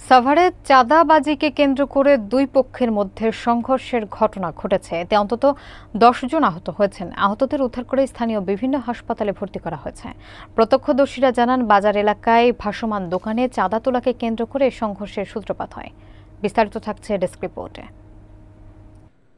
সাভারে চাঁদাবাজিকে কেন্দ্র করে দুই পক্ষের মধ্যে সংঘর্ষের ঘটনা ঘটেছে। এতে অন্তত 10 জন আহত হয়েছেন। আহতদের উদ্ধার করে স্থানীয় বিভিন্ন হাসপাতালে ভর্তি করা হয়েছে। প্রত্যক্ষদর্শীরা জানান, বাজার এলাকায় ভাসমান দোকানে চাঁদা তোলাকে কেন্দ্র করে সংঘর্ষের সূত্রপাত হয়। বিস্তারিত থাকছে ডেস্ক রিপোর্টে।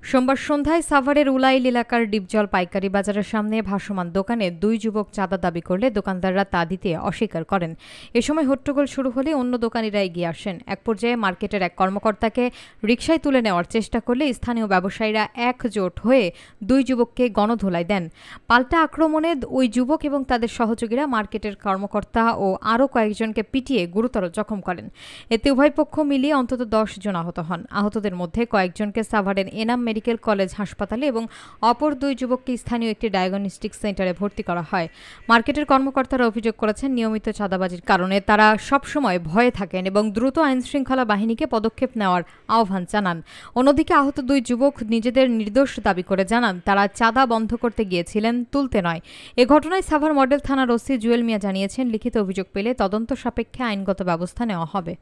সোমবার সন্ধ্যায় সাভারের উলাইল এলাকার ডিপজল পাইকারি বাজারের সামনে ভাসমান দোকানে দুই যুবক চাঁদা দাবি করলে দোকানদাররা তা দিতে অস্বীকার করেন। এ সময় হট্টগোল শুরু হলে অন্য দোকানিরা এগিয়ে আসেন। এক পর্যায়ে মার্কেটের এক কর্মকর্তাকে রিকশায় তুলে নেওয়ার চেষ্টা করলে স্থানীয় ব্যবসায়ীরা একজোট হয়ে দুই যুবককে গণধোলাই দেন। পাল্টা আক্রমণে ওই যুবক এবং তাদের সহযোগীরা মার্কেটের কর্মকর্তা ও আরও কয়েকজনকে পিটিয়ে গুরুতর জখম করেন। এতে উভয় পক্ষ মিলিয়ে অন্তত 10 জন আহত হন। আহতদের মধ্যে কয়েকজনকে সাভারের এনাম মেডিকেল কলেজ হাসপাতালে এবং অপর দুই যুবককে স্থানীয় একটি ডায়াগনস্টিক সেন্টারে ভর্তি করা হয়। মার্কেটের কর্মকর্তারা অভিযোগ করেছেন, নিয়মিত চাঁদাবাজির কারণে তারা সবসময় ভয়ে থাকেন এবং দ্রুত আইনশৃঙ্খলা বাহিনীকে পদক্ষেপ নেওয়ার আহ্বান জানান। অন্যদিকে আহত দুই যুবক নিজেদের নির্দোষ দাবি করে জানান, তারা চাঁদা বন্ধ করতে গিয়েছিলেন, তুলতে নয়। এ ঘটনায় সাভার মডেল থানার ওসি জুয়েল মিয়া জানিয়েছেন, লিখিত অভিযোগ পেলে তদন্ত সাপেক্ষে আইনগত ব্যবস্থা নেওয়া হবে।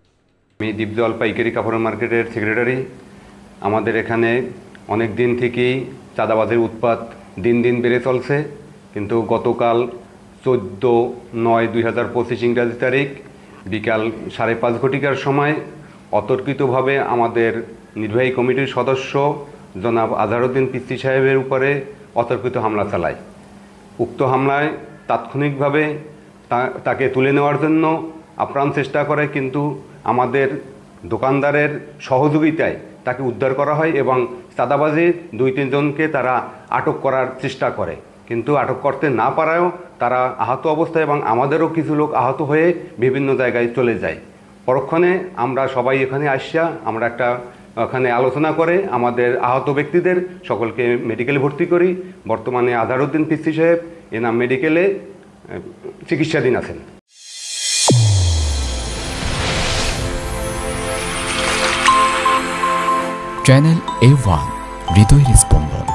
আমি ডিপজল পাইকারি কাপড় মার্কেটের সেক্রেটারি। আমাদের এখানে অনেক দিন থেকেই চাঁদাবাজির উৎপাত দিন দিন বেড়ে চলছে, কিন্তু গতকাল 14/9/2025 ইংরাজি তারিখ বিকাল 5:30 ঘটিকার সময় অতর্কিতভাবে আমাদের নির্বাহী কমিটির সদস্য জনাব আজহারউদ্দিন পিচ্চি সাহেবের উপরে অতর্কিত হামলা চালায়। উক্ত হামলায় তাৎক্ষণিকভাবে তাকে তুলে নেওয়ার জন্য আপ্রাণ চেষ্টা করে, কিন্তু আমাদের দোকানদারের সহযোগিতায় তাকে উদ্ধার করা হয় এবং চাঁদাবাজির 2-3 জনকে তারা আটক করার চেষ্টা করে, কিন্তু আটক করতে না পারায়ও তারা আহত অবস্থায় এবং আমাদেরও কিছু লোক আহত হয়ে বিভিন্ন জায়গায় চলে যায়। পরক্ষণে আমরা সবাই এখানে আসিয়া আমরা এখানে আলোচনা করে আমাদের আহত ব্যক্তিদের সকলকে মেডিকেলে ভর্তি করি। বর্তমানে আজহারউদ্দিন পিচ্চি সাহেব এনাম মেডিকেলে চিকিৎসাধীন আছেন। চ্যানেল A1 হৃদয়ের স্পন্দন।